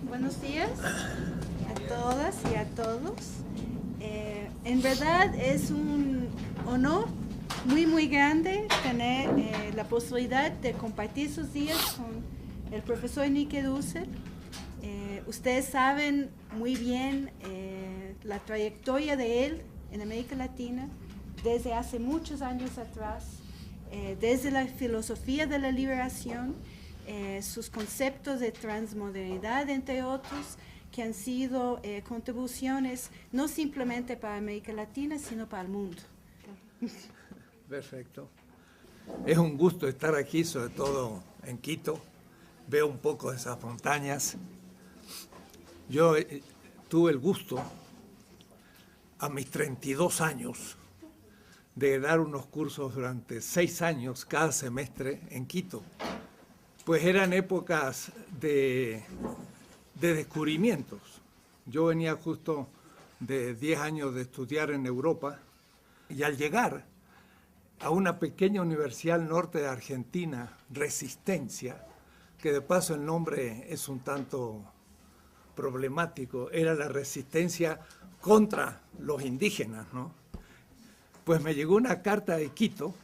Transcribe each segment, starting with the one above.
Buenos días a todas y a todos. En verdad es un honor muy grande tener la posibilidad de compartir sus días con el profesor Enrique Dussel. Ustedes saben muy bien la trayectoria de él en América Latina desde hace muchos años atrás, desde la filosofía de la liberación, sus conceptos de transmodernidad, entre otros, que han sido contribuciones no simplemente para América Latina, sino para el mundo. Perfecto. Es un gusto estar aquí, sobre todo en Quito. Veo un poco de esas montañas. Yo tuve el gusto, a mis 32 años, de dar unos cursos durante 6 años, cada semestre, en Quito. Pues eran épocas de descubrimientos. Yo venía justo de 10 años de estudiar en Europa y al llegar a una pequeña universidad al norte de Argentina, Resistencia, que de paso el nombre es un tanto problemático, era la resistencia contra los indígenas, ¿no? Pues me llegó una carta de Quito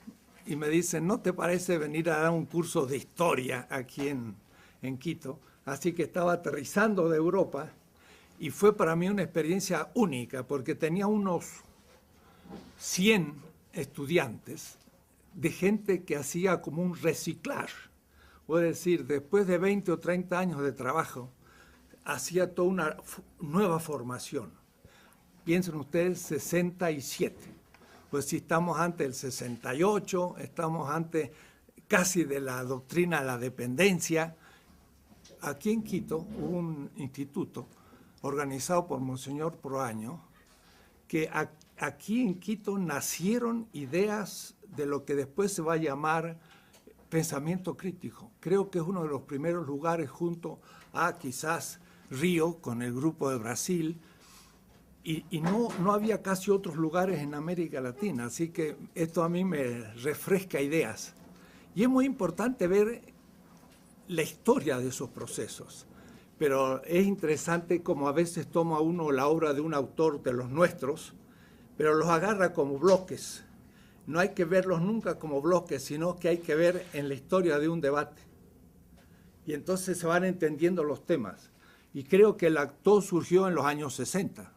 y me dicen, ¿no te parece venir a dar un curso de historia aquí en Quito? Así que estaba aterrizando de Europa y fue para mí una experiencia única porque tenía unos 100 estudiantes de gente que hacía como un reciclaje. Es decir, después de 20 o 30 años de trabajo, hacía toda una nueva formación. Piensen ustedes, 67. Pues si estamos ante el 68, estamos ante casi de la doctrina de la dependencia. Aquí en Quito hubo un instituto organizado por Monseñor Proaño, que aquí en Quito nacieron ideas de lo que después se va a llamar pensamiento crítico. Creo que es uno de los primeros lugares junto a quizás Río con el grupo de Brasil, y no había casi otros lugares en América Latina, así que esto a mí me refresca ideas. Y es muy importante ver la historia de esos procesos, pero es interesante como a veces toma uno la obra de un autor de los nuestros, pero los agarra como bloques. No hay que verlos nunca como bloques, sino que hay que ver en la historia de un debate. Y entonces se van entendiendo los temas. Y creo que todo surgió en los años 60.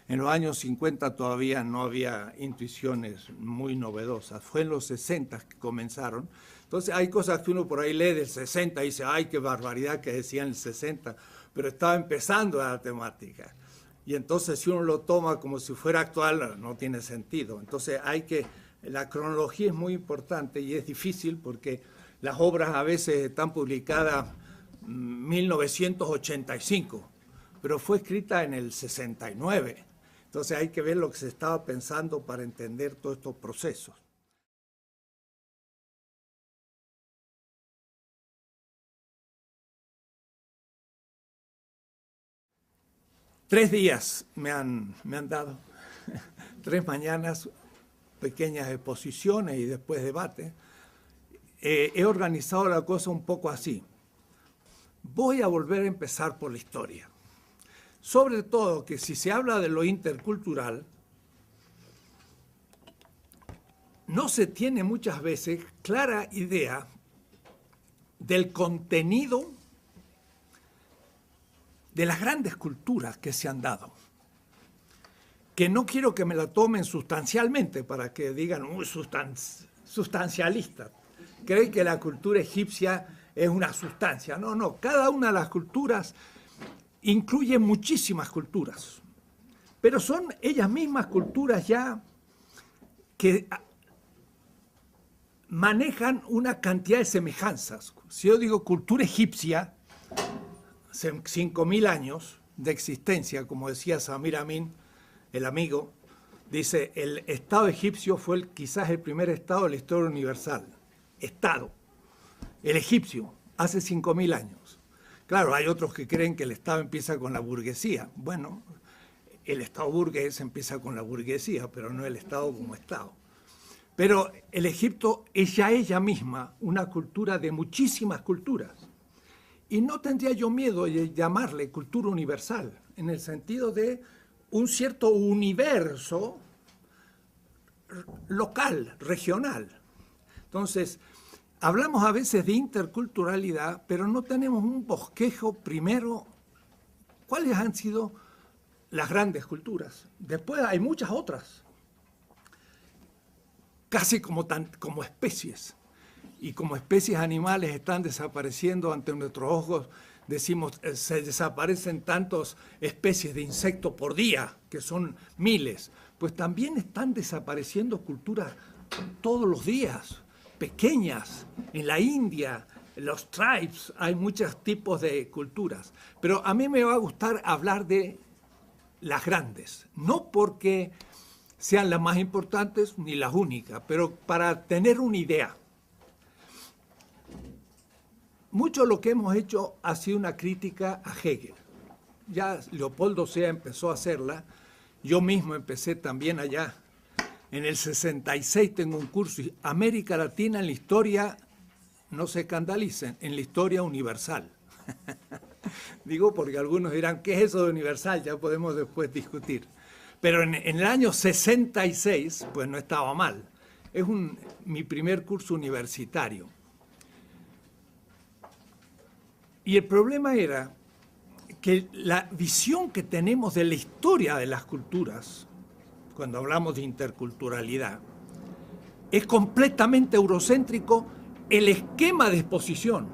En los años 50 todavía no había intuiciones muy novedosas. Fue en los 60 que comenzaron. Entonces hay cosas que uno por ahí lee del 60 y dice, ¡ay, qué barbaridad que decía en el 60! Pero estaba empezando la temática. Y entonces si uno lo toma como si fuera actual, no tiene sentido. Entonces la cronología es muy importante y es difícil porque las obras a veces están publicadas en 1985, pero fue escrita en el 69. Entonces hay que ver lo que se estaba pensando para entender todos estos procesos. Tres días me han dado, 3 mañanas, pequeñas exposiciones y después debates, he organizado la cosa un poco así. Voy a volver a empezar por la historia. Sobre todo que si se habla de lo intercultural, no se tiene muchas veces clara idea del contenido de las grandes culturas que se han dado. Que no quiero que me la tomen sustancialmente para que digan, sustancialista. Creen que la cultura egipcia es una sustancia. No, no, cada una de las culturas incluye muchísimas culturas, pero son ellas mismas culturas ya que manejan una cantidad de semejanzas. Si yo digo cultura egipcia, 5.000 años de existencia, como decía Samir Amin, el amigo, dice, el Estado egipcio fue quizás el primer Estado de la historia universal. Estado, el egipcio, hace 5.000 años. Claro, hay otros que creen que el Estado empieza con la burguesía. Bueno, el Estado burgués empieza con la burguesía, pero no el Estado como Estado. Pero el Egipto es ya ella misma una cultura de muchísimas culturas. Y no tendría yo miedo de llamarle cultura universal, en el sentido de un cierto universo local, regional. Entonces, hablamos a veces de interculturalidad, pero no tenemos un bosquejo primero. ¿Cuáles han sido las grandes culturas? Después hay muchas otras, casi como especies. Y como especies animales están desapareciendo ante nuestros ojos, decimos, se desaparecen tantas especies de insectos por día, que son miles. Pues también están desapareciendo culturas todos los días, pequeñas. En la India, en los tribes, hay muchos tipos de culturas. Pero a mí me va a gustar hablar de las grandes, no porque sean las más importantes ni las únicas, pero para tener una idea. Mucho de lo que hemos hecho ha sido una crítica a Hegel. Ya Leopoldo Sea empezó a hacerla, yo mismo empecé también allá. En el 66 tengo un curso, América Latina en la historia, no se escandalicen, en la historia universal. Digo porque algunos dirán, ¿qué es eso de universal? Ya podemos después discutir. Pero en el año 66, pues no estaba mal. Es mi primer curso universitario. Y el problema era que la visión que tenemos de la historia de las culturas, cuando hablamos de interculturalidad, es completamente eurocéntrico el esquema de exposición.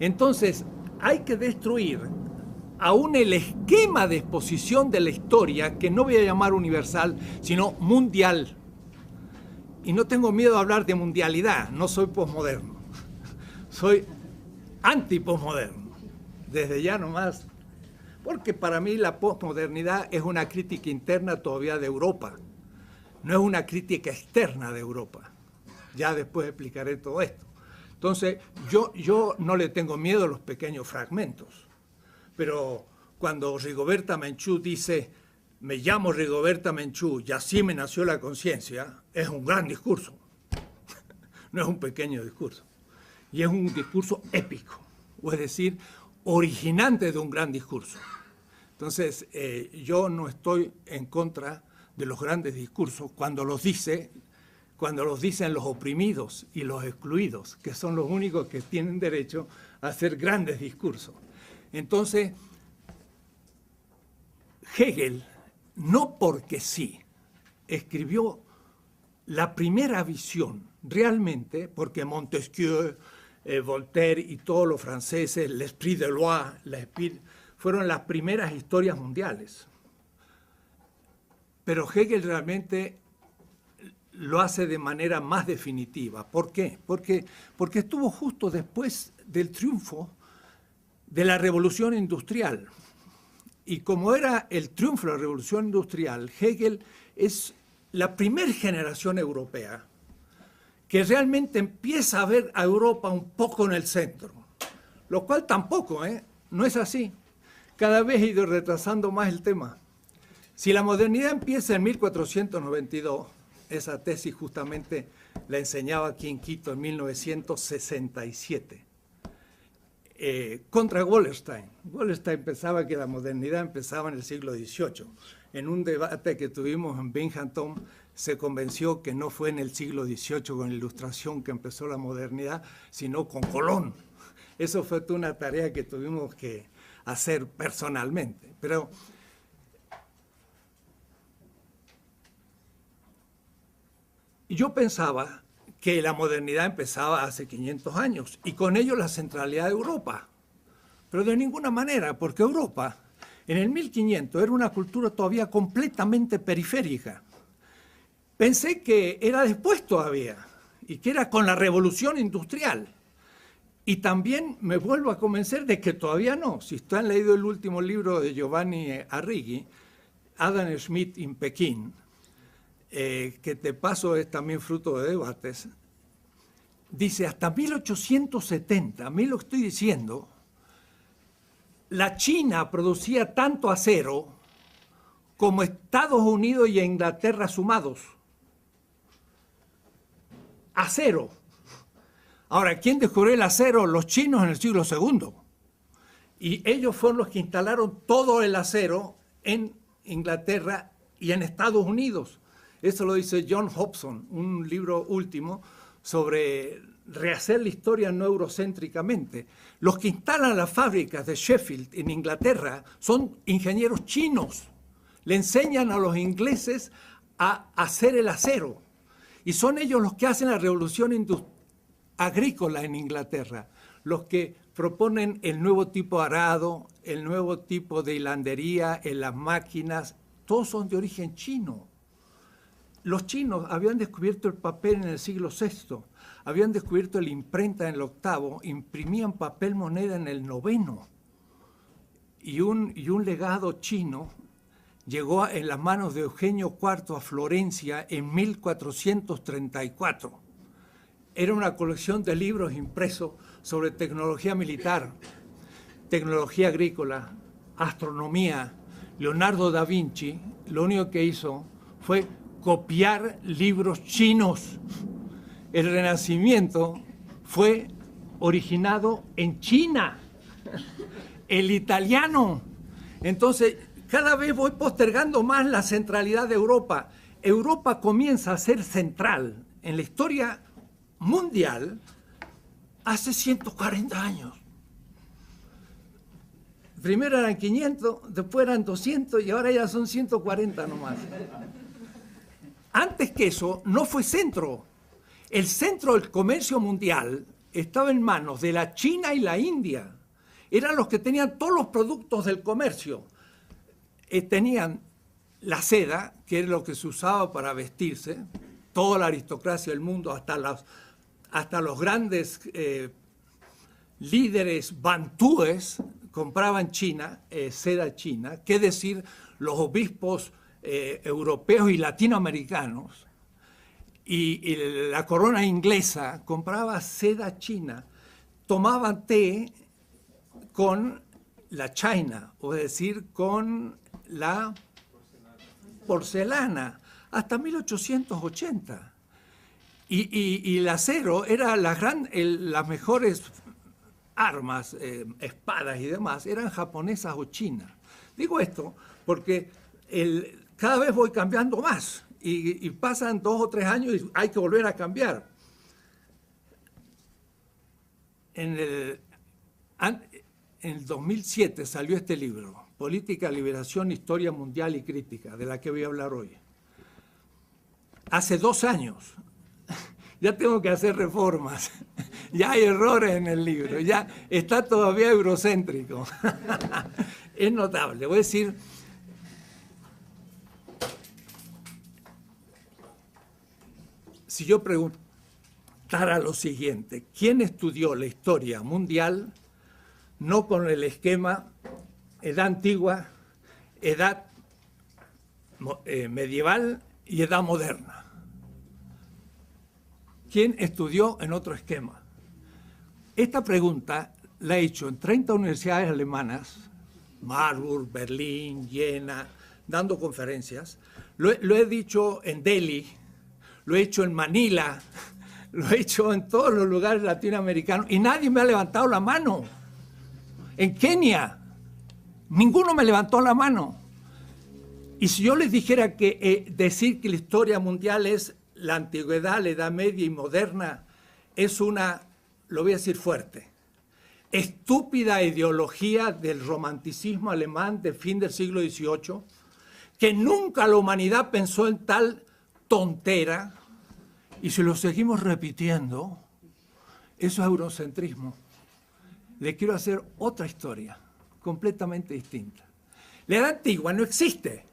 Entonces, hay que destruir aún el esquema de exposición de la historia, que no voy a llamar universal, sino mundial. Y no tengo miedo a hablar de mundialidad, no soy posmoderno. Soy anti-posmoderno, desde ya nomás, porque para mí la posmodernidad es una crítica interna todavía de Europa, no es una crítica externa de Europa. Ya después explicaré todo esto. Entonces, yo no le tengo miedo a los pequeños fragmentos, pero cuando Rigoberta Menchú dice, me llamo Rigoberta Menchú y así me nació la conciencia, es un gran discurso, no es un pequeño discurso. Y es un discurso épico, o es decir, originante de un gran discurso. Entonces, yo no estoy en contra de los grandes discursos cuando los dicen los oprimidos y los excluidos, que son los únicos que tienen derecho a hacer grandes discursos. Entonces, Hegel, no porque sí, escribió la primera visión realmente, porque Montesquieu, Voltaire y todos los franceses, l'esprit de loi, fueron las primeras historias mundiales. Pero Hegel realmente lo hace de manera más definitiva. ¿Por qué? Porque estuvo justo después del triunfo de la Revolución Industrial. Y como era el triunfo de la Revolución Industrial, Hegel es la primera generación europea que realmente empieza a ver a Europa un poco en el centro, lo cual tampoco, no es así. Cada vez he ido retrasando más el tema. Si la modernidad empieza en 1492, esa tesis justamente la enseñaba aquí en Quito en 1967. Contra Wallerstein. Wallerstein pensaba que la modernidad empezaba en el siglo XVIII. En un debate que tuvimos en Binghamton, se convenció que no fue en el siglo XVIII con la Ilustración que empezó la modernidad, sino con Colón. Eso fue toda una tarea que tuvimos que hacer personalmente. Pero yo pensaba que la modernidad empezaba hace 500 años y con ello la centralidad de Europa. Pero de ninguna manera, porque Europa en el 1500 era una cultura todavía completamente periférica. Pensé que era después todavía y que era con la revolución industrial. Y también me vuelvo a convencer de que todavía no. Si ustedes han leído el último libro de Giovanni Arrighi, Adam Smith in Pekín, que de paso es también fruto de debates, dice hasta 1870, a mí lo estoy diciendo, la China producía tanto acero como Estados Unidos y Inglaterra sumados. Acero. Ahora, ¿quién descubrió el acero? Los chinos en el siglo II. Y ellos fueron los que instalaron todo el acero en Inglaterra y en Estados Unidos. Eso lo dice John Hobson, un libro último sobre rehacer la historia no eurocéntricamente. Los que instalan las fábricas de Sheffield en Inglaterra son ingenieros chinos. Le enseñan a los ingleses a hacer el acero. Y son ellos los que hacen la revolución agrícola en Inglaterra, los que proponen el nuevo tipo de arado, el nuevo tipo de hilandería en las máquinas. Todos son de origen chino. Los chinos habían descubierto el papel en el siglo VI, habían descubierto la imprenta en el VIII, imprimían papel moneda en el IX. Y un legado chino llegó en las manos de Eugenio IV a Florencia en 1434. Era una colección de libros impresos sobre tecnología militar, tecnología agrícola, astronomía. Leonardo da Vinci lo único que hizo fue copiar libros chinos. El Renacimiento fue originado en China, el italiano. Entonces, cada vez voy postergando más la centralidad de Europa. Europa comienza a ser central en la historia mundial hace 140 años. Primero eran 500, después eran 200 y ahora ya son 140 nomás. Antes que eso, no fue centro. El centro del comercio mundial estaba en manos de la China y la India. Eran los que tenían todos los productos del comercio. Tenían la seda, que era lo que se usaba para vestirse, toda la aristocracia del mundo, hasta los grandes líderes bantúes compraban China, seda china, qué decir los obispos europeos y latinoamericanos, y la corona inglesa compraba seda china, tomaban té con la china, o es decir, con la porcelana, hasta 1880. Y el acero era las mejores armas, espadas y demás, eran japonesas o chinas. Digo esto porque cada vez voy cambiando más y pasan 2 o 3 años y hay que volver a cambiar. En el 2007 salió este libro, Política, Liberación, Historia Mundial y Crítica, de la que voy a hablar hoy. Hace 2 años ya tengo que hacer reformas, ya hay errores en el libro, ya está todavía eurocéntrico. Es notable, voy a decir, si yo preguntara lo siguiente, ¿quién estudió la historia mundial no con el esquema edad antigua, edad medieval y edad moderna? ¿Quién estudió en otro esquema? Esta pregunta la he hecho en 30 universidades alemanas, Marburg, Berlín, Jena, dando conferencias. Lo he dicho en Delhi, lo he hecho en Manila, lo he hecho en todos los lugares latinoamericanos y nadie me ha levantado la mano. En Kenia, ninguno me levantó la mano. Y si yo les dijera que decir que la historia mundial es la antigüedad, la Edad Media y moderna, es una, lo voy a decir fuerte, estúpida ideología del romanticismo alemán del fin del siglo XVIII, que nunca la humanidad pensó en tal tontera, y si lo seguimos repitiendo, eso es eurocentrismo. Le quiero hacer otra historia, completamente distinta. La Edad Antigua no existe.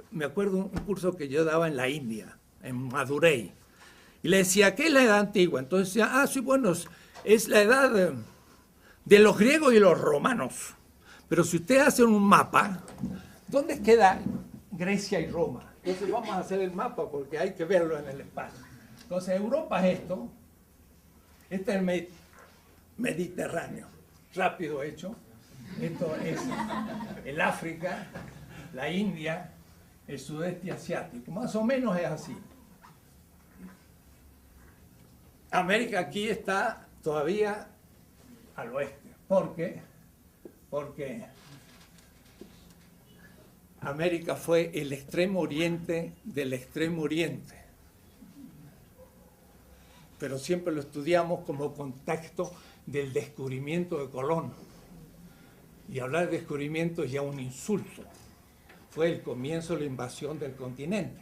Me acuerdo un curso que yo daba en la India, en Madurai, y le decía, ¿qué es la Edad Antigua? Entonces decía, sí, bueno, es la edad de los griegos y los romanos. Pero si ustedes hacen un mapa, ¿dónde queda Grecia y Roma? Entonces vamos a hacer el mapa porque hay que verlo en el espacio. Entonces Europa es esto, este es el Mediterráneo, rápido hecho. Esto es el África, la India, el sudeste asiático, más o menos es así. América aquí está todavía al oeste. ¿Por qué? Porque América fue el extremo oriente del extremo oriente. Pero siempre lo estudiamos como contexto del descubrimiento de Colón. Y hablar de descubrimiento es ya un insulto. Fue el comienzo de la invasión del continente.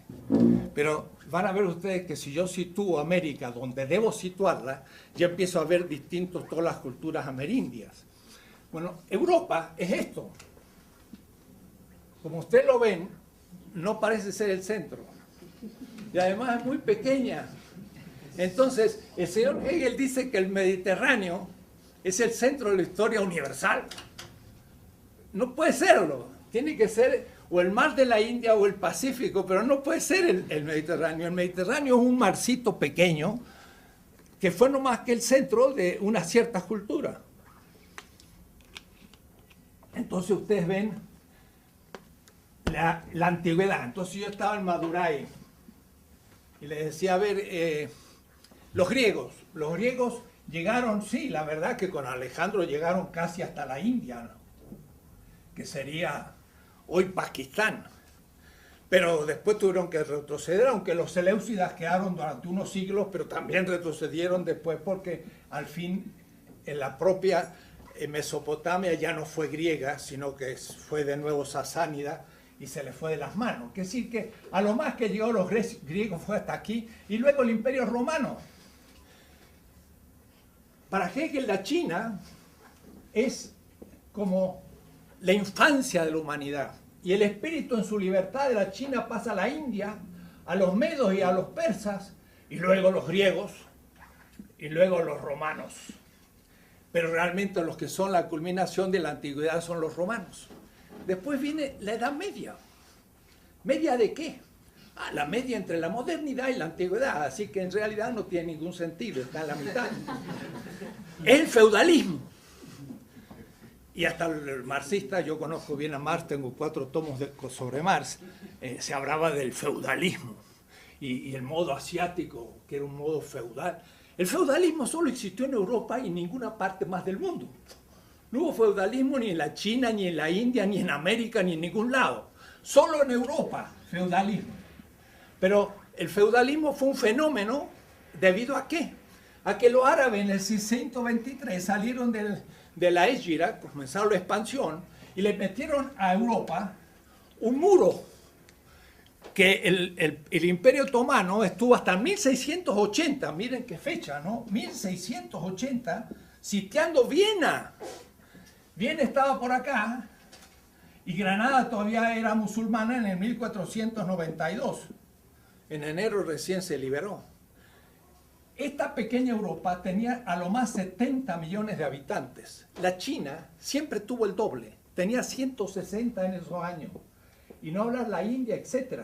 Pero van a ver ustedes que si yo sitúo América donde debo situarla, ya empiezo a ver distintos todas las culturas amerindias. Bueno, Europa es esto. Como ustedes lo ven, no parece ser el centro. Y además es muy pequeña. Entonces, el señor Hegel dice que el Mediterráneo es el centro de la historia universal. No puede serlo. Tiene que ser o el mar de la India o el Pacífico, pero no puede ser el Mediterráneo. El Mediterráneo es un marcito pequeño que fue no más que el centro de una cierta cultura. Entonces ustedes ven la antigüedad. Entonces yo estaba en Madurai y les decía, a ver, los griegos llegaron, sí, la verdad que con Alejandro llegaron casi hasta la India, ¿no? Que sería hoy Pakistán. Pero después tuvieron que retroceder, aunque los seleucidas quedaron durante unos siglos, pero también retrocedieron después porque al fin en la propia Mesopotamia ya no fue griega, sino que fue de nuevo sasánida y se le fue de las manos. Es decir, que a lo más que llegó los griegos fue hasta aquí y luego el Imperio Romano. Para Hegel la China es como la infancia de la humanidad y el espíritu en su libertad de la China pasa a la India, a los medos y a los persas y luego los griegos y luego los romanos. Pero realmente los que son la culminación de la antigüedad son los romanos. Después viene la Edad Media. ¿Media de qué? La media entre la modernidad y la antigüedad, así que en realidad no tiene ningún sentido, está en la mitad. Es el feudalismo. Y hasta el marxista, yo conozco bien a Marx, tengo 4 tomos sobre Marx, se hablaba del feudalismo y el modo asiático, que era un modo feudal. El feudalismo solo existió en Europa y en ninguna parte más del mundo. No hubo feudalismo ni en la China, ni en la India, ni en América, ni en ningún lado. Solo en Europa, feudalismo. Pero el feudalismo fue un fenómeno debido a ¿qué? A que los árabes en el 623 salieron de la Égira, comenzaron la expansión, y le metieron a Europa un muro que el Imperio Otomano estuvo hasta 1680, miren qué fecha, ¿no? 1680, sitiando Viena. Viena estaba por acá y Granada todavía era musulmana en el 1492. En enero recién se liberó. Esta pequeña Europa tenía a lo más 70 millones de habitantes. La China siempre tuvo el doble, tenía 160 en esos años. Y no hablar la India, etc.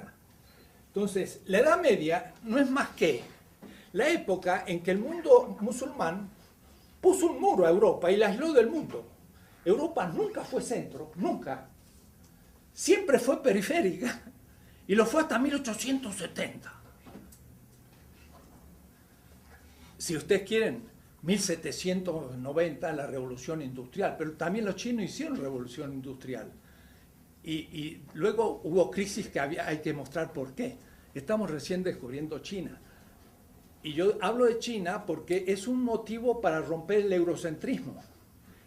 Entonces, la Edad Media no es más que la época en que el mundo musulmán puso un muro a Europa y la aisló del mundo. Europa nunca fue centro, nunca. Siempre fue periférica y lo fue hasta 1870. si ustedes quieren, 1790 la revolución industrial, pero también los chinos hicieron revolución industrial. Y luego hubo crisis que hay que mostrar por qué. Estamos recién descubriendo China. Y yo hablo de China porque es un motivo para romper el eurocentrismo.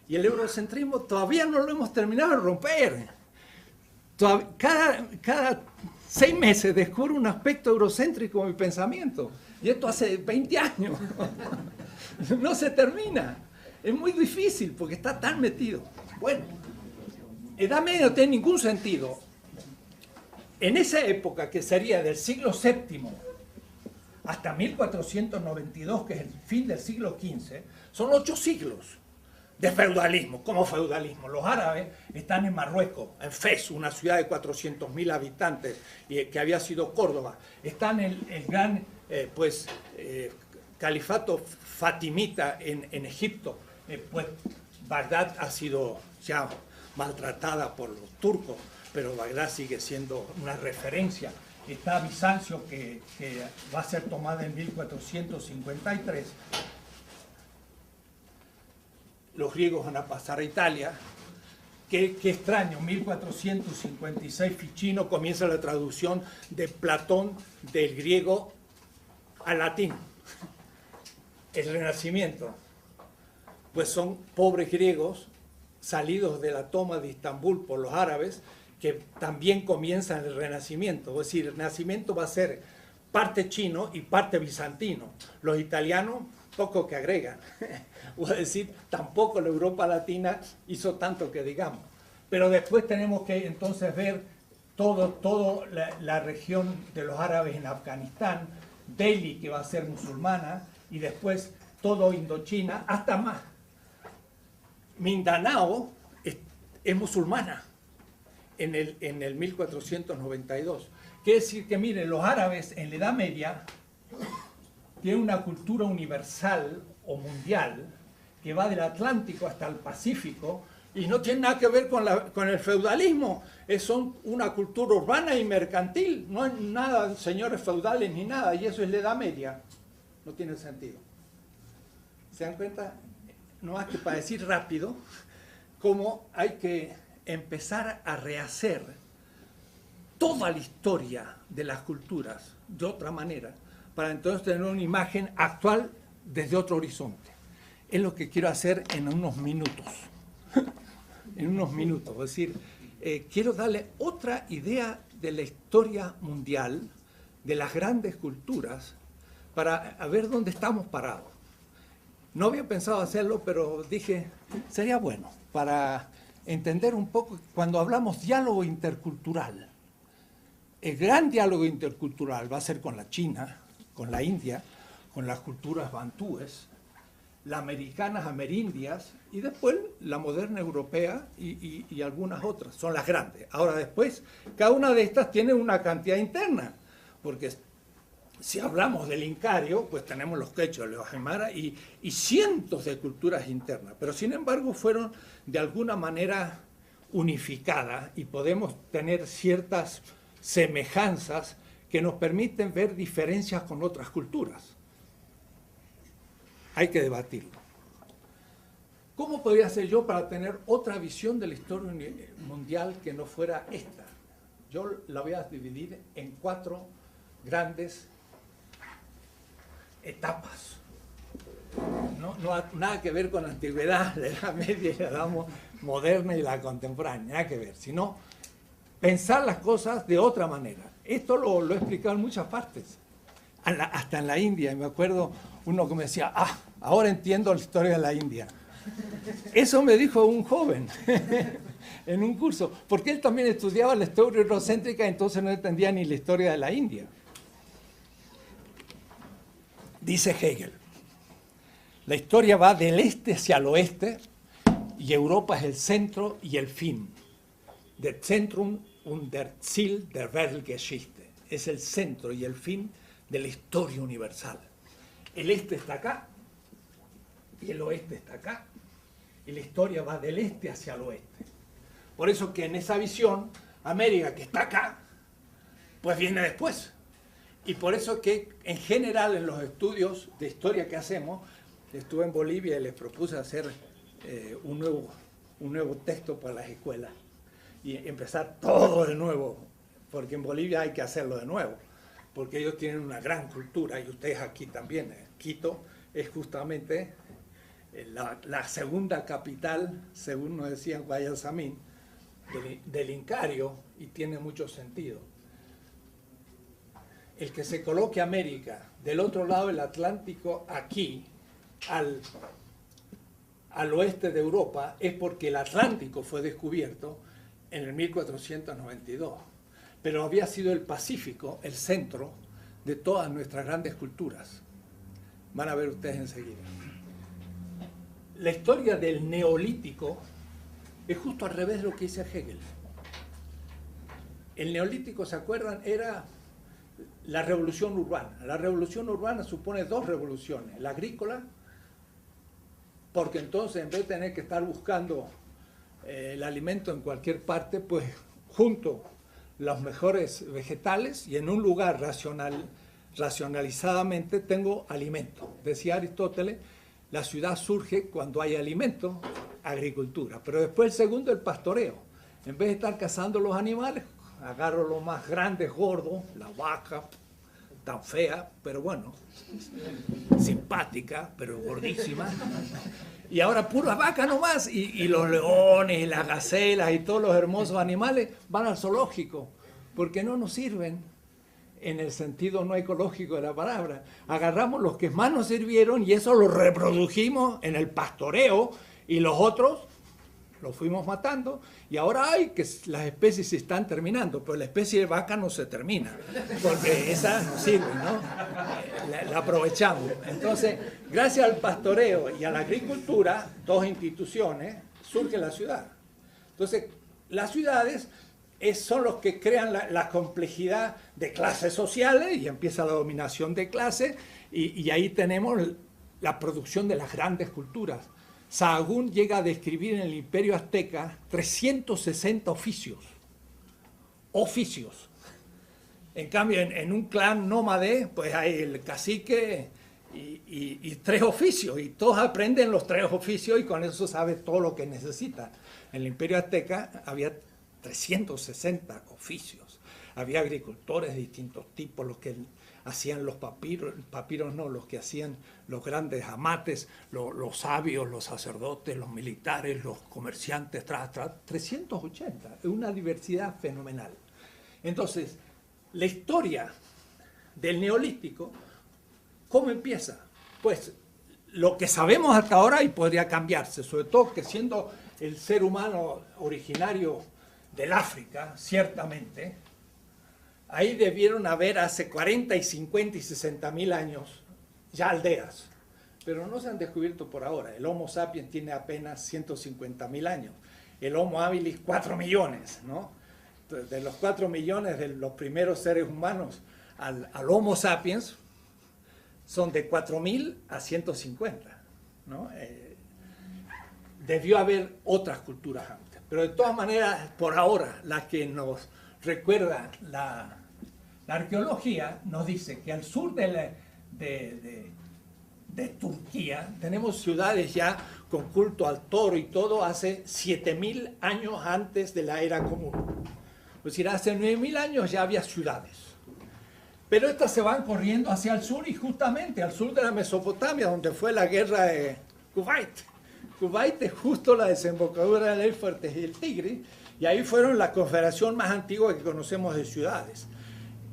Y el eurocentrismo todavía no lo hemos terminado de romper. Cada 6 meses descubro un aspecto eurocéntrico en mi pensamiento. Y esto hace 20 años. No se termina. Es muy difícil porque está tan metido. Bueno, Edad Media no tiene ningún sentido. En esa época, que sería del siglo VII hasta 1492, que es el fin del siglo XV, son 8 siglos de feudalismo. ¿Cómo feudalismo? Los árabes están en Marruecos, en Fez, una ciudad de 400.000 habitantes, que había sido Córdoba. Están en el gran califato fatimita en Egipto. Pues Bagdad ha sido ya maltratada por los turcos, pero Bagdad sigue siendo una referencia. Está Bizancio, que va a ser tomada en 1453. Los griegos van a pasar a Italia. Qué extraño, 1456 Ficino comienza la traducción de Platón del griego al latín. El Renacimiento, pues son pobres griegos salidos de la toma de Estambul por los árabes, que también comienzan el Renacimiento. Es decir, el Renacimiento va a ser parte chino y parte bizantino. Los italianos, poco que agregan. O es decir, tampoco la Europa Latina hizo tanto que digamos. Pero después tenemos que entonces ver toda la región de los árabes en Afganistán, Delhi, que va a ser musulmana, y después todo Indochina, hasta más. Mindanao es musulmana en el 1492. Quiere decir que, miren, los árabes en la Edad Media tienen una cultura universal o mundial que va del Atlántico hasta el Pacífico y no tiene nada que ver con el feudalismo. Son una cultura urbana y mercantil. No hay nada, señores feudales ni nada, y eso es la Edad Media. No tiene sentido. ¿Se dan cuenta? No más que para decir rápido cómo hay que empezar a rehacer toda la historia de las culturas de otra manera, para entonces tener una imagen actual desde otro horizonte. Es lo que quiero hacer en unos minutos. En unos minutos. Es decir, quiero darle otra idea de la historia mundial, de las grandes culturas, para ver dónde estamos parados. No había pensado hacerlo, pero dije, sería bueno para entender un poco, cuando hablamos diálogo intercultural, el gran diálogo intercultural va a ser con la China, con la India, con las culturas bantúes, las americanas, amerindias, y después la moderna europea y algunas otras, son las grandes. Ahora después, cada una de estas tiene una cantidad interna, porque si hablamos del Incario, pues tenemos los quechos, los aymara y cientos de culturas internas, pero sin embargo fueron de alguna manera unificadas y podemos tener ciertas semejanzas que nos permiten ver diferencias con otras culturas. Hay que debatirlo. ¿Cómo podría ser yo para tener otra visión de la historia mundial que no fuera esta? Yo la voy a dividir en 4 grandes etapas. No nada que ver con la antigüedad, la Edad Media y la Edad Moderna y la contemporánea, nada que ver, sino pensar las cosas de otra manera. Esto lo he explicado en muchas partes, hasta en la India. Y me acuerdo uno que me decía, ahora entiendo la historia de la India. Eso me dijo un joven en un curso, porque él también estudiaba la historia eurocéntrica, entonces no entendía ni la historia de la India. Dice Hegel, la historia va del este hacia el oeste y Europa es el centro y el fin. Der Zentrum und der Ziel der Weltgeschichte. Es el centro y el fin de la historia universal. El este está acá y el oeste está acá. Y la historia va del este hacia el oeste. Por eso que en esa visión, América, que está acá, pues viene después. Y por eso que en general en los estudios de historia que hacemos, estuve en Bolivia y les propuse hacer un nuevo texto para las escuelas y empezar todo de nuevo, porque en Bolivia hay que hacerlo de nuevo, porque ellos tienen una gran cultura y ustedes aquí también. Quito es justamente la segunda capital, según nos decía Guayasamín, del Incario, y tiene mucho sentido. El que se coloque América del otro lado del Atlántico, aquí, al oeste de Europa, es porque el Atlántico fue descubierto en el 1492. Pero había sido el Pacífico el centro de todas nuestras grandes culturas. Van a ver ustedes enseguida. La historia del Neolítico es justo al revés de lo que dice Hegel. El Neolítico, ¿se acuerdan? Era la revolución urbana. La revolución urbana supone dos revoluciones. La agrícola, porque entonces en vez de tener que estar buscando el alimento en cualquier parte, pues junto los mejores vegetales y en un lugar racionalizadamente tengo alimento. Decía Aristóteles, la ciudad surge cuando hay alimento, agricultura. Pero después el segundo, el pastoreo. En vez de estar cazando los animales, agarro los más grandes, gordos, la vaca, tan fea, pero bueno, simpática, pero gordísima. Y ahora puras vacas nomás, y los leones, y las gacelas, y todos los hermosos animales van al zoológico, porque no nos sirven en el sentido no ecológico de la palabra. Agarramos los que más nos sirvieron y eso lo reprodujimos en el pastoreo, y los otros los fuimos matando, y ahora hay que las especies se están terminando, pero la especie de vaca no se termina, porque esa no sirve, ¿no? La aprovechamos. Entonces, gracias al pastoreo y a la agricultura, dos instituciones, surge la ciudad. Entonces, las ciudades son los que crean la complejidad de clases sociales, y empieza la dominación de clases, y ahí tenemos la producción de las grandes culturas. Sahagún llega a describir en el Imperio Azteca 360 oficios. En cambio, en un clan nómade, pues hay el cacique y 3 oficios, y todos aprenden los 3 oficios y con eso sabe todo lo que necesita. En el Imperio Azteca había 360 oficios. Había agricultores de distintos tipos, los que hacían los papiros no, los que hacían los grandes amates, los sabios, los sacerdotes, los militares, los comerciantes, 380, es una diversidad fenomenal. Entonces, la historia del Neolítico, ¿cómo empieza? Pues lo que sabemos hasta ahora, y podría cambiarse, sobre todo que siendo el ser humano originario del África, ciertamente, ahí debieron haber hace 40 y 50 y 60 mil años ya aldeas, pero no se han descubierto por ahora. El Homo sapiens tiene apenas 150 mil años, el Homo habilis 4 millones, ¿no? De los 4 millones de los primeros seres humanos al Homo sapiens son de 4.000 a 150, ¿no? Debió haber otras culturas antes, pero de todas maneras, por ahora, la que nos recuerda la arqueología nos dice que al sur de Turquía tenemos ciudades ya con culto al toro y todo hace 7.000 años antes de la era común. Es decir, hace 9.000 años ya había ciudades. Pero estas se van corriendo hacia el sur, y justamente al sur de la Mesopotamia, donde fue la guerra de Kuwait. Kuwait es justo la desembocadura del Éufrates y el Tigris, y ahí fueron la confederación más antigua que conocemos de ciudades.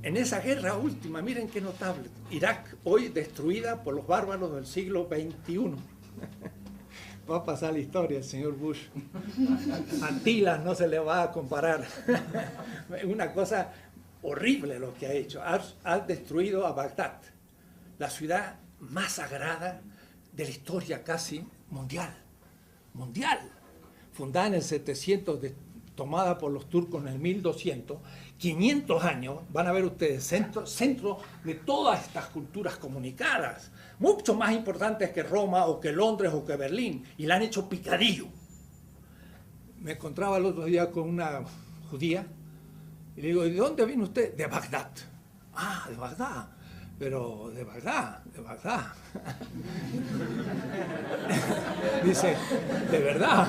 En esa guerra última, miren qué notable, Irak hoy destruida por los bárbaros del siglo XXI. Va a pasar la historia el señor Bush. Atila no se le va a comparar. Una cosa horrible lo que ha hecho. Ha destruido a Bagdad, la ciudad más sagrada de la historia casi mundial. Fundada en el 700, tomada por los turcos en el 1200, 500 años, van a ver ustedes, centro de todas estas culturas comunicadas, mucho más importantes que Roma o que Londres o que Berlín, y la han hecho picadillo. Me encontraba el otro día con una judía y le digo, ¿de dónde viene usted? De Bagdad. Ah, de Bagdad. Pero de Bagdad, de Bagdad. Dice, de verdad.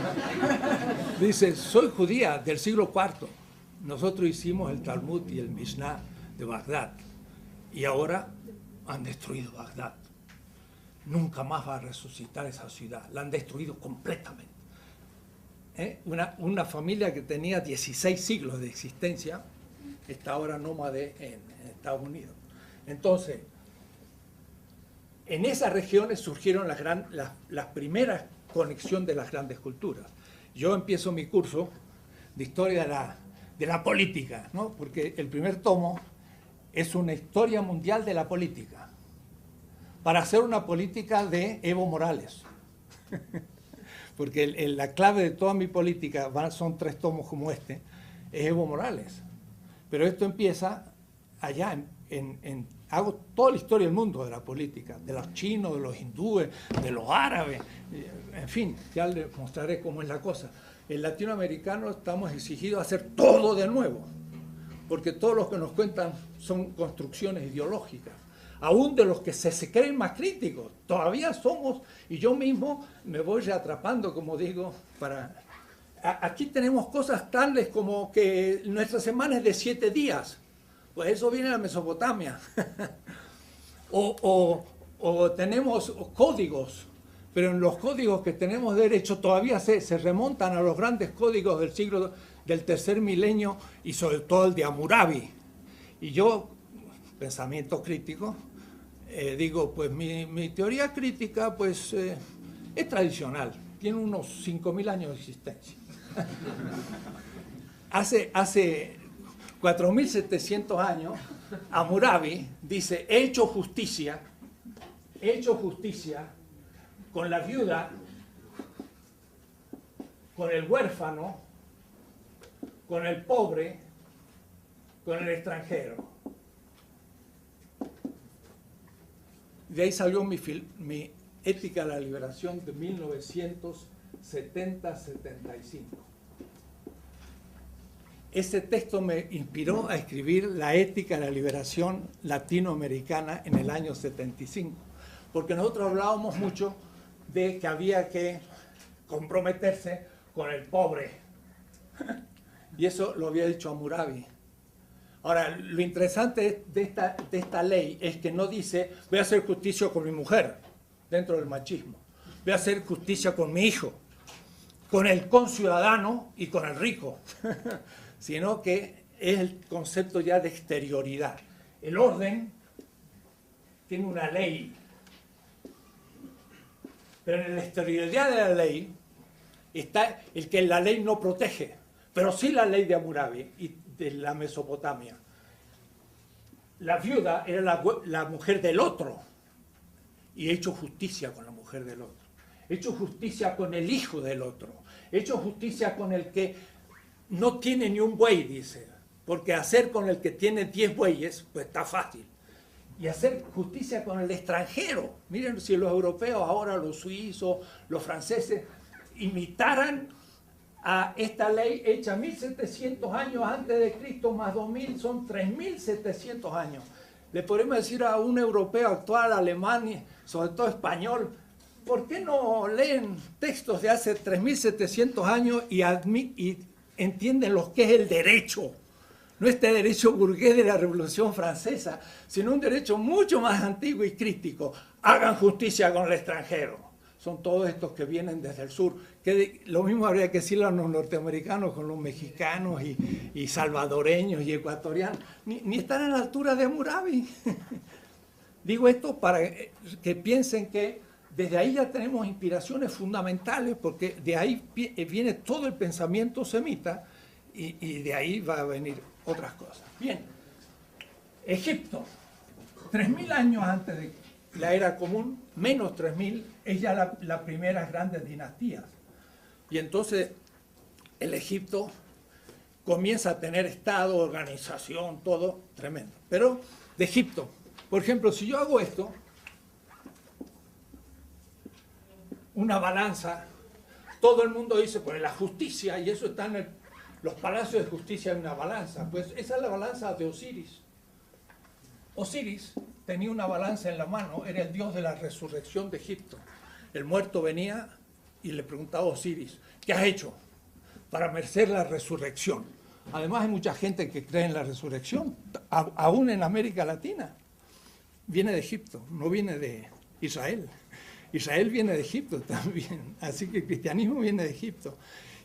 Dice, soy judía del siglo IV. Nosotros hicimos el Talmud y el Mishnah de Bagdad. Y ahora han destruido Bagdad. Nunca más va a resucitar esa ciudad. La han destruido completamente. Una familia que tenía 16 siglos de existencia está ahora nómade en Estados Unidos. Entonces, en esas regiones surgieron las primeras conexiones de las grandes culturas. Yo empiezo mi curso de historia de la política, ¿no? Porque el primer tomo es una historia mundial de la política, para hacer una política de Evo Morales. Porque la clave de toda mi política, son 3 tomos como este, es Evo Morales. Pero esto empieza allá, hago toda la historia del mundo de la política, de los chinos, de los hindúes, de los árabes, en fin, ya les mostraré cómo es la cosa. En latinoamericano estamos exigidos a hacer todo de nuevo, porque todos los que nos cuentan son construcciones ideológicas, aún de los que se creen más críticos, todavía somos, y yo mismo me voy atrapando, como digo, Aquí tenemos cosas tales como que nuestra semana es de 7 días. Pues eso viene de la Mesopotamia. o tenemos códigos, pero en los códigos que tenemos derecho todavía se remontan a los grandes códigos del tercer milenio y sobre todo el de Hammurabi. Y yo, pensamiento crítico, digo, pues mi teoría crítica pues es tradicional, tiene unos 5.000 años de existencia. Hace 4.700 años, Hammurabi dice, he hecho justicia con la viuda, con el huérfano, con el pobre, con el extranjero. De ahí salió mi Ética de la Liberación de 1970-75. Ese texto me inspiró a escribir la Ética de la Liberación Latinoamericana en el año 75, porque nosotros hablábamos mucho de que había que comprometerse con el pobre, y eso lo había dicho Hammurabi. Ahora, lo interesante de esta ley es que no dice voy a hacer justicia con mi mujer, dentro del machismo, voy a hacer justicia con mi hijo, con el conciudadano y con el rico, sino que es el concepto ya de exterioridad. El orden tiene una ley, pero en la exterioridad de la ley está el que la ley no protege, pero sí la ley de Hammurabi y de la Mesopotamia. La viuda era la mujer del otro, y he hecho justicia con la mujer del otro. He hecho justicia con el hijo del otro. He hecho justicia con el que no tiene ni un buey, dice. Porque hacer con el que tiene 10 bueyes, pues está fácil. Y hacer justicia con el extranjero. Miren, si los europeos ahora, los suizos, los franceses, imitaran a esta ley hecha 1700 años antes de Cristo, más 2000, son 3700 años. Le podemos decir a un europeo actual, alemán, sobre todo español, ¿por qué no leen textos de hace 3700 años y entienden lo que es el derecho? No este derecho burgués de la Revolución Francesa, sino un derecho mucho más antiguo y crítico. Hagan justicia con el extranjero. Son todos estos que vienen desde el sur. Lo mismo habría que decirlo a los norteamericanos con los mexicanos y salvadoreños y ecuatorianos. Ni están a la altura de Hammurabi. Digo esto para que piensen que desde ahí ya tenemos inspiraciones fundamentales, porque de ahí viene todo el pensamiento semita y de ahí va a venir otras cosas. Bien, Egipto, 3.000 años antes de la era común, menos 3.000, es ya la primera grandes dinastías. Y entonces el Egipto comienza a tener Estado, organización, todo tremendo. Pero de Egipto, por ejemplo, si yo hago esto, una balanza, todo el mundo dice, pues la justicia, y eso está en los palacios de justicia, hay una balanza. Pues esa es la balanza de Osiris. Osiris tenía una balanza en la mano, era el dios de la resurrección de Egipto. El muerto venía y le preguntaba a Osiris, ¿qué has hecho para merecer la resurrección? Además hay mucha gente que cree en la resurrección, aún en América Latina. Viene de Egipto, no viene de Israel. Israel viene de Egipto también, así que el cristianismo viene de Egipto.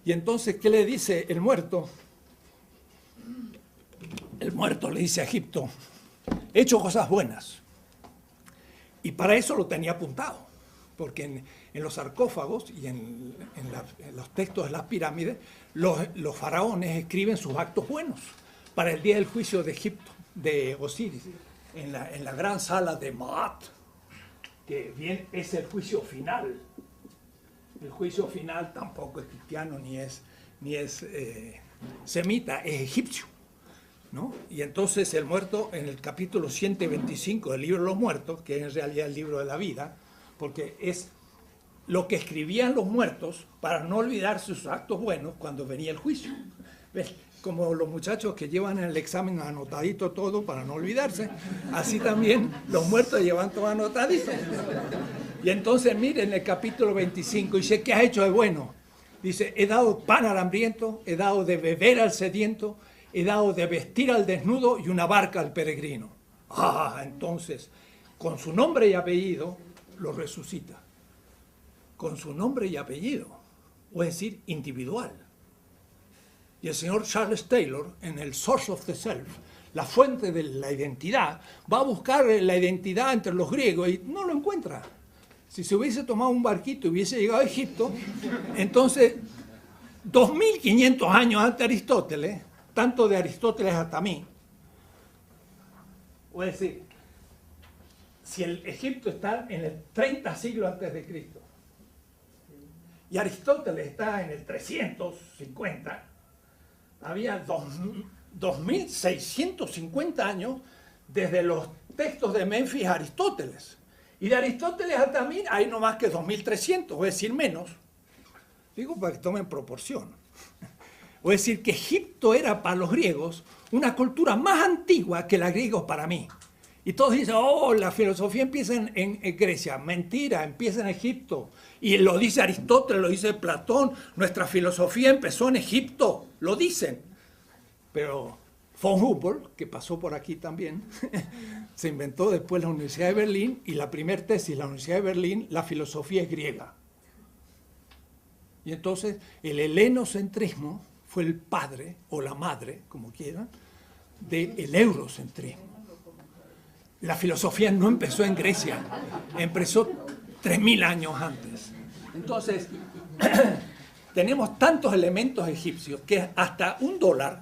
Y entonces, ¿qué le dice el muerto? El muerto le dice a Egipto, he hecho cosas buenas. Y para eso lo tenía apuntado, porque en los sarcófagos y en los textos de las pirámides, los faraones escriben sus actos buenos para el día del juicio de Egipto, de Osiris, en la gran sala de Maat, que bien es el juicio final. El juicio final tampoco es cristiano ni es semita, es egipcio, ¿no? Y entonces el muerto, en el capítulo 125 del libro de los muertos, que es en realidad el libro de la vida, porque es lo que escribían los muertos para no olvidar sus actos buenos cuando venía el juicio. ¿Ves? Como los muchachos que llevan en el examen anotadito todo para no olvidarse, así también los muertos llevan todo anotadito. Y entonces miren el capítulo 25, dice, ¿qué has hecho de bueno? Dice, he dado pan al hambriento, he dado de beber al sediento, he dado de vestir al desnudo y una barca al peregrino. Entonces, con su nombre y apellido, lo resucita. Con su nombre y apellido, o es decir, individual. Y el señor Charles Taylor, en el Source of the Self, la fuente de la identidad, va a buscar la identidad entre los griegos y no lo encuentra. Si se hubiese tomado un barquito y hubiese llegado a Egipto, entonces, 2500 años antes de Aristóteles, tanto de Aristóteles hasta mí, o es decir, si el Egipto está en el 30 siglos antes de Cristo y Aristóteles está en el 350, había 2650 años desde los textos de Menfis a Aristóteles. Y de Aristóteles hasta mí hay no más que 2300, es decir, menos. Digo para que tomen proporción. O es decir, que Egipto era para los griegos una cultura más antigua que la griega para mí. Y todos dicen, la filosofía empieza en Grecia. Mentira, empieza en Egipto. Y lo dice Aristóteles, lo dice Platón. Nuestra filosofía empezó en Egipto, lo dicen. Pero von Humboldt, que pasó por aquí también, se inventó después la Universidad de Berlín y la primer tesis de la Universidad de Berlín, la filosofía es griega. Y entonces el helenocentrismo fue el padre o la madre, como quieran, del eurocentrismo. La filosofía no empezó en Grecia, empezó 3000 años antes. Entonces, tenemos tantos elementos egipcios que hasta $1,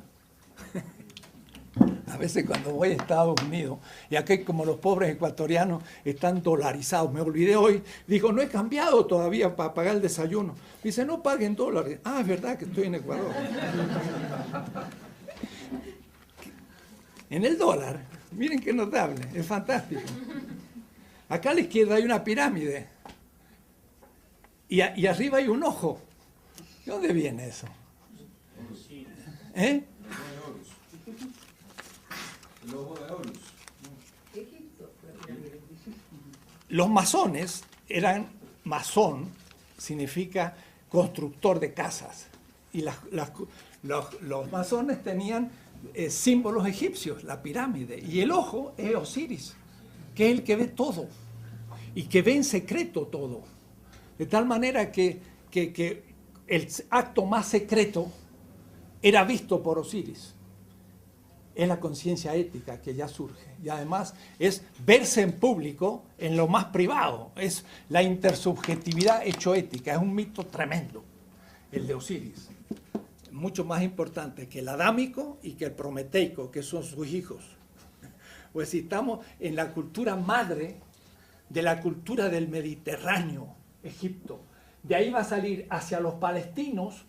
a veces cuando voy a Estados Unidos, y aquí como los pobres ecuatorianos están dolarizados, me olvidé hoy, digo, no he cambiado todavía para pagar el desayuno. Dice, no paguen dólares. Es verdad que estoy en Ecuador. En el dólar, miren qué notable, es fantástico. Acá a la izquierda hay una pirámide y arriba hay un ojo. ¿De dónde viene eso? ¿Eh? El ojo de Horus. Los masones eran, masón significa constructor de casas. Y los masones tenían símbolos egipcios, la pirámide. Y el ojo es Osiris, que es el que ve todo y que ve en secreto todo. De tal manera que el acto más secreto era visto por Osiris. Es la conciencia ética que ya surge. Y además es verse en público en lo más privado. Es la intersubjetividad hecho ética. Es un mito tremendo, el de Osiris. Mucho más importante que el adámico y que el prometeico, que son sus hijos. Pues si estamos en la cultura madre de la cultura del Mediterráneo, Egipto. De ahí va a salir hacia los palestinos,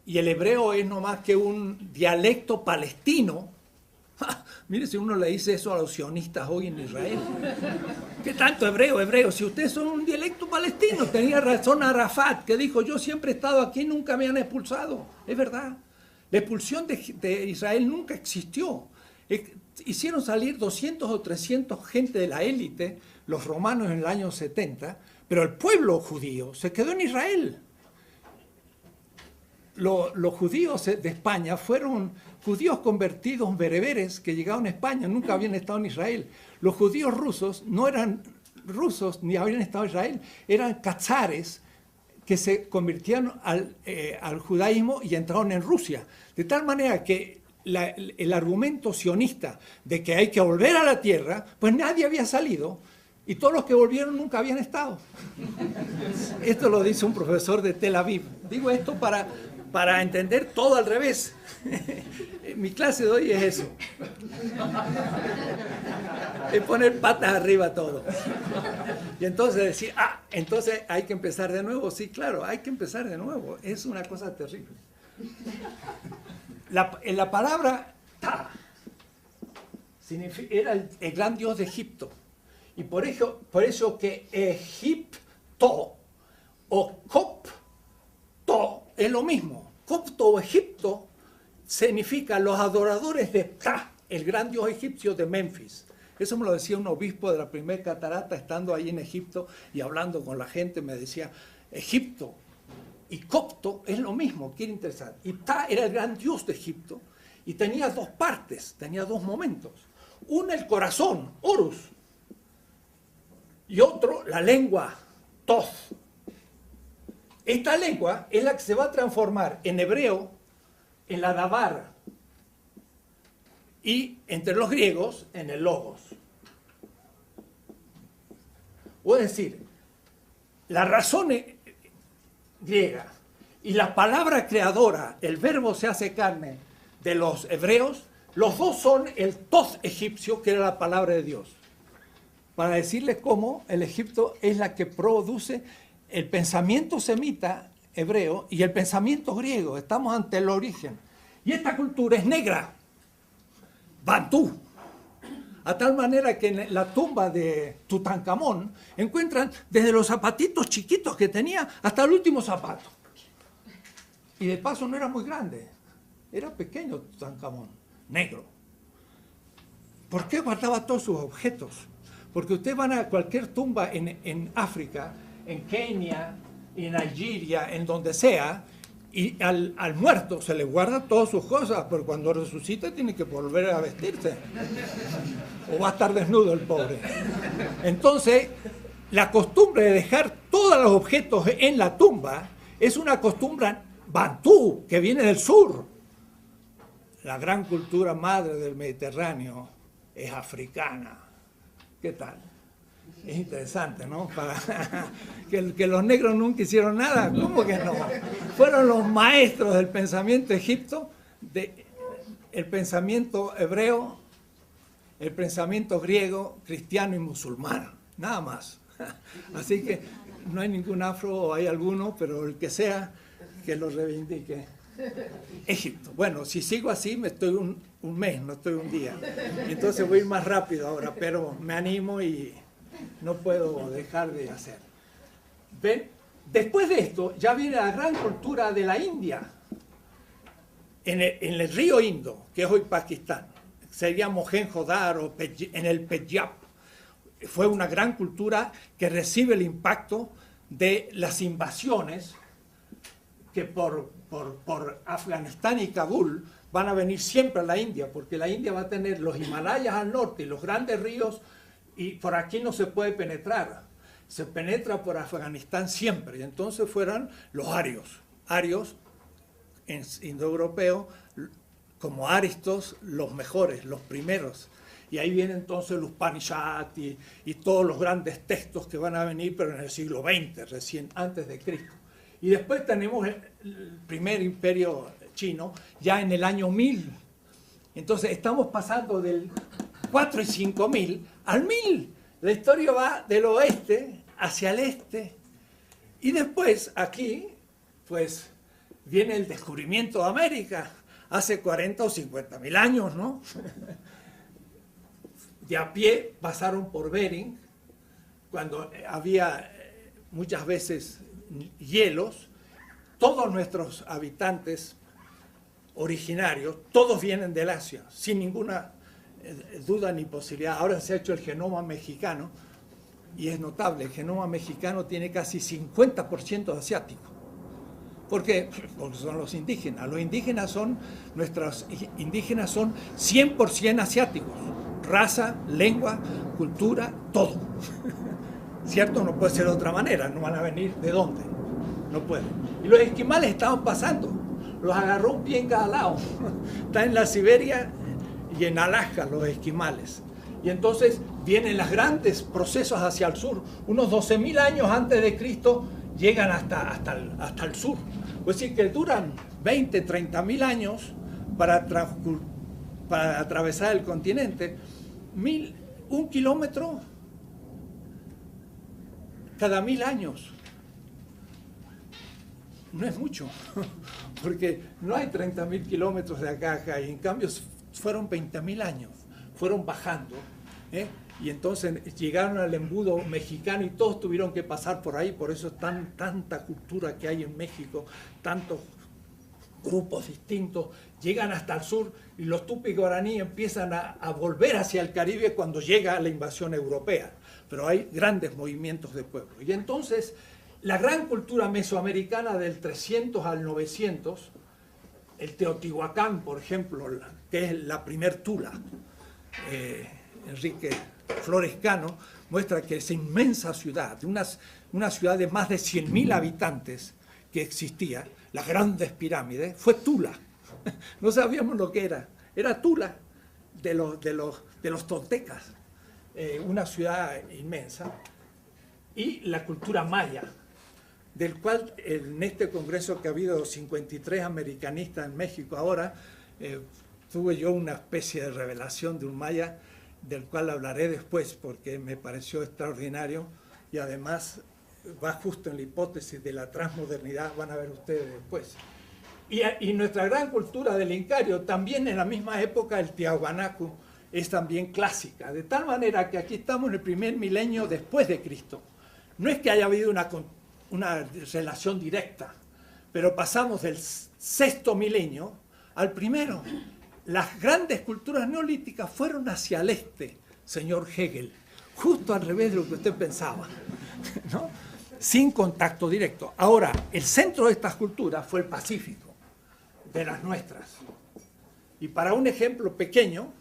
y el hebreo es no más que un dialecto palestino. Mire, si uno le dice eso a los sionistas hoy en Israel. ¿Qué tanto hebreo? Si ustedes son un dialecto palestino. Tenía razón Arafat, que dijo, yo siempre he estado aquí, nunca me han expulsado. Es verdad. La expulsión de Israel nunca existió. Hicieron salir 200 o 300 gente de la élite, los romanos en el año 70, pero el pueblo judío se quedó en Israel. Los judíos de España fueron judíos convertidos bereberes que llegaron a España, nunca habían estado en Israel. Los judíos rusos no eran rusos ni habían estado en Israel, eran cazares que se convirtieron al judaísmo y entraron en Rusia. De tal manera que el argumento sionista de que hay que volver a la tierra, pues nadie había salido y todos los que volvieron nunca habían estado. Esto lo dice un profesor de Tel Aviv. Digo esto para entender todo al revés. Mi clase de hoy es eso. Es poner patas arriba todo. Y entonces decir, entonces hay que empezar de nuevo. Sí, claro, hay que empezar de nuevo. Es una cosa terrible. La palabra Ta era el gran dios de Egipto. Y por eso que Egipto o Copto es lo mismo. Copto o Egipto significa los adoradores de Ptah, el gran dios egipcio de Memphis. Eso me lo decía un obispo de la primera catarata, estando ahí en Egipto y hablando con la gente, me decía, Egipto y Copto es lo mismo, qué interesante. Y Ptah era el gran dios de Egipto y tenía dos partes, tenía dos momentos. Uno el corazón, Horus, y otro la lengua, Toth. Esta lengua es la que se va a transformar en hebreo en la Dabar y entre los griegos en el Logos. O es decir, la razón griega y la palabra creadora, el verbo se hace carne de los hebreos, los dos son el Toth egipcio, que era la palabra de Dios. Para decirles cómo el Egipto es la que produce el pensamiento semita hebreo y el pensamiento griego. Estamos ante el origen. Y esta cultura es negra, bantú. A tal manera que en la tumba de Tutankamón encuentran desde los zapatitos chiquitos que tenía hasta el último zapato. Y de paso no era muy grande, era pequeño Tutankamón, negro. ¿Por qué guardaba todos sus objetos? Porque ustedes van a cualquier tumba en África, en Kenia, en Nigeria, en donde sea, y al muerto se le guarda todas sus cosas, pero cuando resucita tiene que volver a vestirse. O va a estar desnudo el pobre. Entonces, la costumbre de dejar todos los objetos en la tumba es una costumbre bantú, que viene del sur. La gran cultura madre del Mediterráneo es africana. ¿Qué tal? Es interesante, ¿no? Que los negros nunca hicieron nada. ¿Cómo que no? Fueron los maestros del pensamiento egipcio, el pensamiento hebreo, el pensamiento griego, cristiano y musulmán. Nada más. Así que no hay ningún afro, o hay alguno, pero el que sea, que lo reivindique. Egipto. Bueno, si sigo así, me estoy un mes, no estoy un día. Entonces voy a ir más rápido ahora, pero me animo y no puedo dejar de hacer. ¿Ven? Después de esto, ya viene la gran cultura de la India, en el río Indo, que es hoy Pakistán. Sería Mohenjo-Daro, en el Penyab. Fue una gran cultura que recibe el impacto de las invasiones que por Afganistán y Kabul van a venir siempre a la India, porque la India va a tener los Himalayas al norte y los grandes ríos, y por aquí no se puede penetrar. Se penetra por Afganistán siempre, y entonces fueron los arios en indoeuropeo, como aristos, los mejores, los primeros. Y ahí vienen entonces los Upanishads y todos los grandes textos que van a venir, pero en el siglo XX, recién antes de Cristo. Y después tenemos el primer imperio chino, ya en el año 1000. Entonces estamos pasando del 4 y 5000 al 1000. La historia va del oeste hacia el este. Y después aquí, pues, viene el descubrimiento de América, hace 40 o 50 mil años, ¿no? De a pie pasaron por Bering, cuando había muchas veces hielos. Todos nuestros habitantes originarios, todos vienen del Asia, sin ninguna duda ni posibilidad. Ahora se ha hecho el genoma mexicano y es notable, el genoma mexicano tiene casi 50% de asiático. ¿Por qué? Porque son los indígenas. Los indígenas son, nuestros indígenas son 100% asiáticos. Raza, lengua, cultura, todo. ¿Cierto? No puede ser de otra manera. No van a venir ¿de dónde? No pueden. Y los esquimales estaban pasando. Los agarró un pie en cada lado. Están en la Siberia y en Alaska los esquimales. Y entonces vienen los grandes procesos hacia el sur. Unos 12.000 años antes de Cristo llegan hasta el sur. Es decir, que duran 20, 30.000 años para atravesar el continente. 1 kilómetro cada 1.000 años. No es mucho, porque no hay 30.000 kilómetros de acá a acá, y en cambio fueron 20.000 años, fueron bajando, y entonces llegaron al embudo mexicano y todos tuvieron que pasar por ahí. Por eso es tanta cultura que hay en México, tantos grupos distintos, llegan hasta el sur y los tupi guaraní empiezan a volver hacia el Caribe cuando llega la invasión europea, pero hay grandes movimientos de pueblo. Y entonces la gran cultura mesoamericana del 300 al 900, el Teotihuacán, por ejemplo, que es la primer Tula, Enrique Flores Cano muestra que esa inmensa ciudad, una ciudad de más de 100.000 habitantes que existía, las grandes pirámides, fue Tula. No sabíamos lo que era Tula de los toltecas, una ciudad inmensa. Y la cultura maya, del cual en este congreso que ha habido 53 americanistas en México ahora, tuve yo una especie de revelación de un maya, del cual hablaré después porque me pareció extraordinario y además va justo en la hipótesis de la transmodernidad, van a ver ustedes después. Y nuestra gran cultura del Incario, también en la misma época el Tiahuanacu, es también clásica, de tal manera que aquí estamos en el primer milenio después de Cristo. No es que haya habido una relación directa, pero pasamos del sexto milenio al primero. Las grandes culturas neolíticas fueron hacia el este, señor Hegel, justo al revés de lo que usted pensaba, ¿no? Sin contacto directo. Ahora, el centro de estas culturas fue el Pacífico, de las nuestras. Y para un ejemplo pequeño,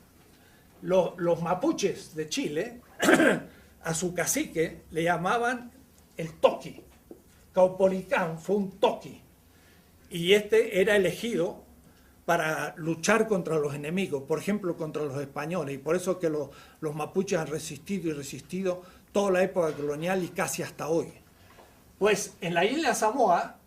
los mapuches de Chile, a su cacique le llamaban el Toqui. Caupolicán fue un Toqui. Y este era elegido para luchar contra los enemigos, por ejemplo, contra los españoles. Y por eso que los mapuches han resistido y resistido toda la época colonial y casi hasta hoy. Pues en la isla Samoa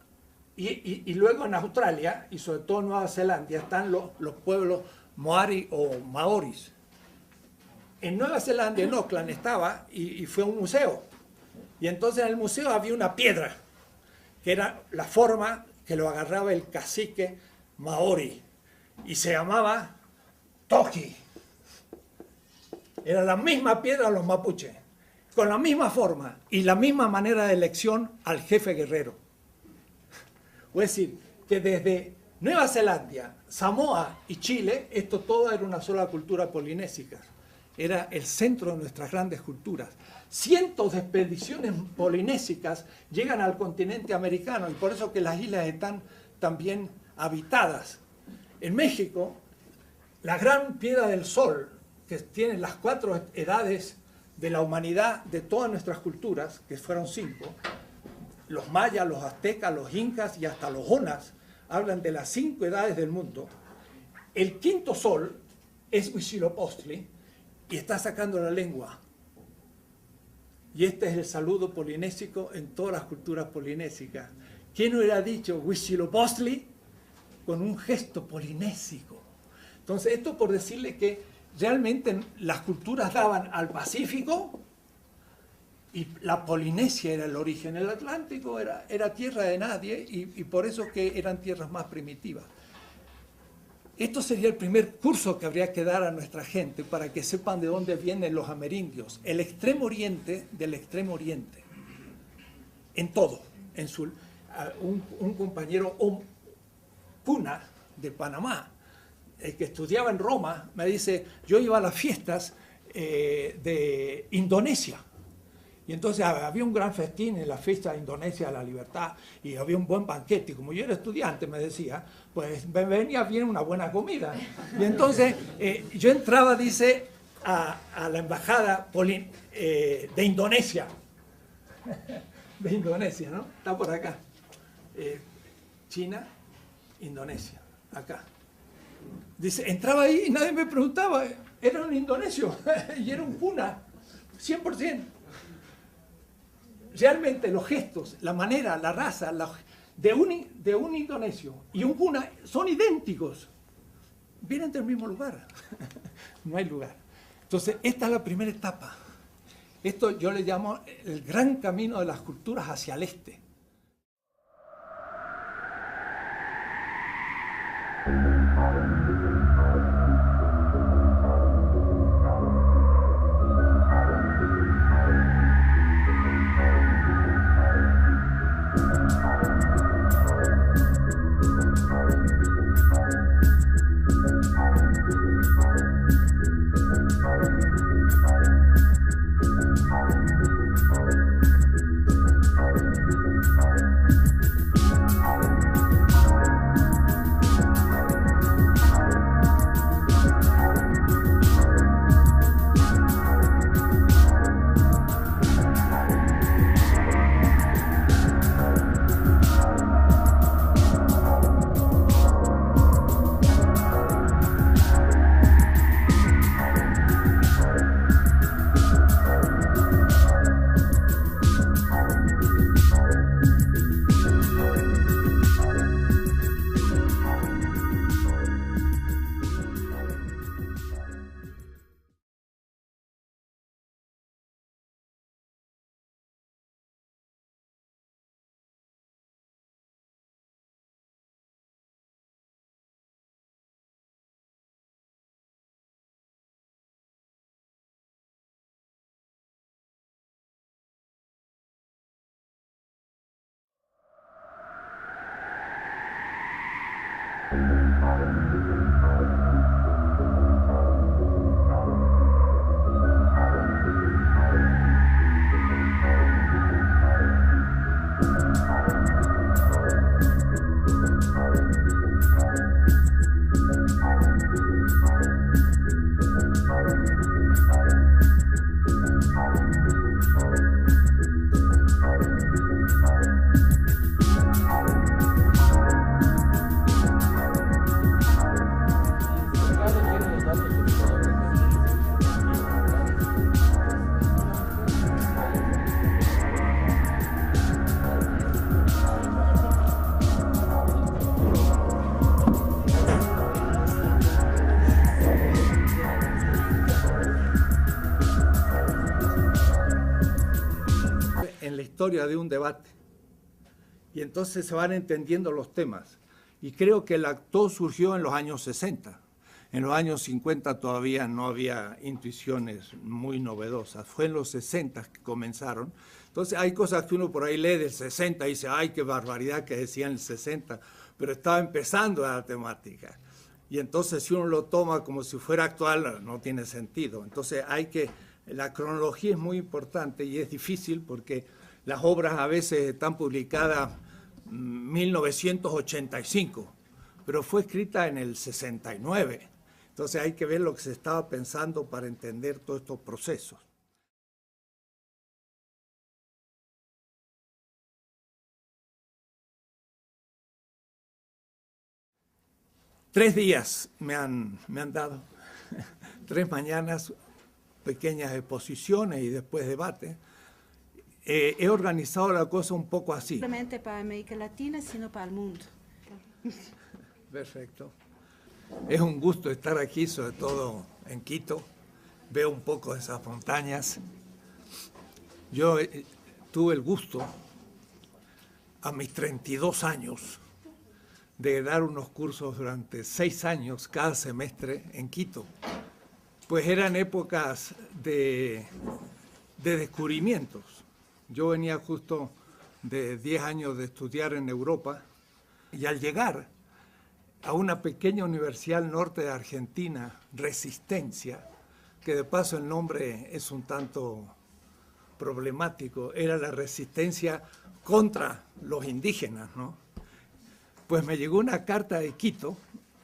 y luego en Australia, y sobre todo en Nueva Zelanda, están los pueblos Moari o Maoris. En Nueva Zelanda, en Auckland, estaba y fue a un museo. Y entonces en el museo había una piedra, que era la forma que lo agarraba el cacique Maori. Y se llamaba Toqui. Era la misma piedra de los mapuches, con la misma forma y la misma manera de elección al jefe guerrero. Es decir, que desde Nueva Zelanda, Samoa y Chile, esto todo era una sola cultura polinésica. Era el centro de nuestras grandes culturas. Cientos de expediciones polinésicas llegan al continente americano y por eso que las islas están también habitadas. En México, la gran piedra del Sol, que tiene las 4 edades de la humanidad de todas nuestras culturas, que fueron 5, los mayas, los aztecas, los incas y hasta los onas, hablan de las 5 edades del mundo. El 5.º sol es Huitzilopochtli y está sacando la lengua. Y este es el saludo polinésico en todas las culturas polinésicas. ¿Quién hubiera dicho Huitzilopochtli con un gesto polinésico? Entonces, esto por decirle que realmente las culturas daban al Pacífico y la Polinesia era el origen. El Atlántico era tierra de nadie y por eso que eran tierras más primitivas. Esto sería el primer curso que habría que dar a nuestra gente para que sepan de dónde vienen los amerindios. El extremo oriente del extremo oriente. En todo. Un compañero Puna de Panamá el que estudiaba en Roma, me dice, yo iba a las fiestas de Indonesia. Y entonces había un gran festín en la fiesta de Indonesia de la Libertad y había un buen banquete. Y como yo era estudiante, me decía, pues venía bien una buena comida. Y entonces yo entraba, dice, a la embajada de Indonesia. De Indonesia, ¿no? Está por acá. China, Indonesia, acá. Dice, entraba ahí y nadie me preguntaba, era un indonesio y era un puna, 100%. Realmente los gestos, la manera, la raza de un indonesio y un puna son idénticos. Vienen del mismo lugar. No hay lugar. Entonces, esta es la primera etapa. Esto yo le llamo el gran camino de las culturas hacia el este. Historia de un debate y entonces se van entendiendo los temas y creo que el acto surgió en los años 60. En los años 50 todavía no había intuiciones muy novedosas, fue en los 60 que comenzaron. Entonces hay cosas que uno por ahí lee del 60 y dice, ay, qué barbaridad que decía en el 60, pero estaba empezando la temática. Y entonces si uno lo toma como si fuera actual, no tiene sentido. Entonces la cronología es muy importante y es difícil porque las obras a veces están publicadas en 1985, pero fue escrita en el 69. Entonces hay que ver lo que se estaba pensando para entender todos estos procesos. Tres días me han dado, 3 mañanas, pequeñas exposiciones y después debate. He organizado la cosa un poco así. No solamente para América Latina, sino para el mundo. Perfecto. Es un gusto estar aquí, sobre todo en Quito. Veo un poco de esas montañas. Yo tuve el gusto, a mis 32 años, de dar unos cursos durante 6 años cada semestre en Quito. Pues eran épocas de descubrimientos. Yo venía justo de 10 años de estudiar en Europa y al llegar a una pequeña universidad al norte de Argentina, Resistencia, que de paso el nombre es un tanto problemático, era la resistencia contra los indígenas, ¿no? Pues me llegó una carta de Quito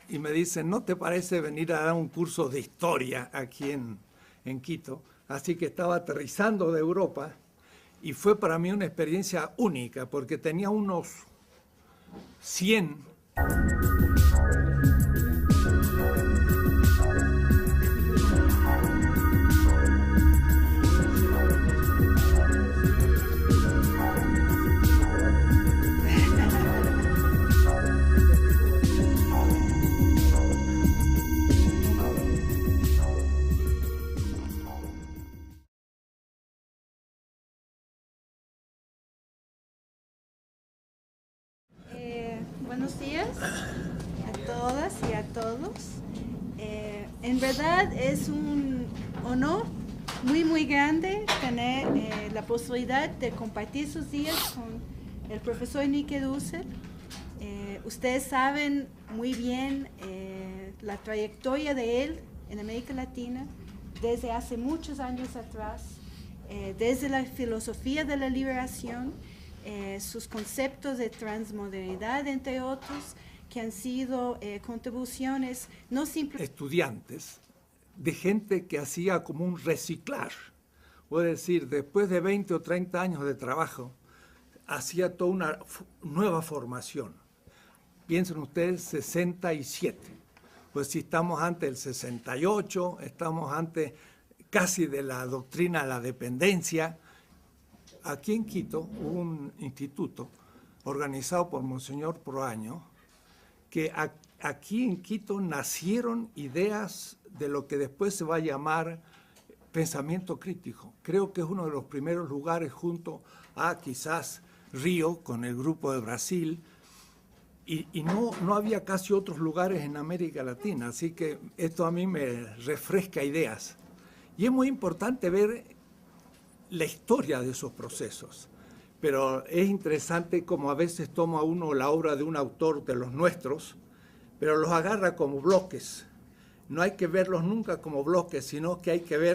y me dicen, ¿no te parece venir a dar un curso de historia aquí en Quito? Así que estaba aterrizando de Europa y fue para mí una experiencia única porque tenía unos 100 Buenos días a todas y a todos. En verdad es un honor muy grande tener la posibilidad de compartir sus días con el profesor Enrique Dussel. Ustedes saben muy bien la trayectoria de él en América Latina desde hace muchos años atrás, desde la filosofía de la liberación, sus conceptos de transmodernidad, entre otros, que han sido contribuciones no simplemente estudiantes, de gente que hacía como un reciclar. Puede decir, después de 20 o 30 años de trabajo, hacía toda una nueva formación. Piensen ustedes, 67. Pues si estamos ante el 68, estamos ante casi de la doctrina de la dependencia. Aquí en Quito hubo un instituto organizado por Monseñor Proaño, que aquí en Quito nacieron ideas de lo que después se va a llamar pensamiento crítico. Creo que es uno de los primeros lugares junto a quizás Río con el grupo de Brasil, y no había casi otros lugares en América Latina, así que esto a mí me refresca ideas. Y es muy importante ver la historia de esos procesos, pero es interesante como a veces toma uno la obra de un autor de los nuestros, pero los agarra como bloques. No hay que verlos nunca como bloques, sino que hay que ver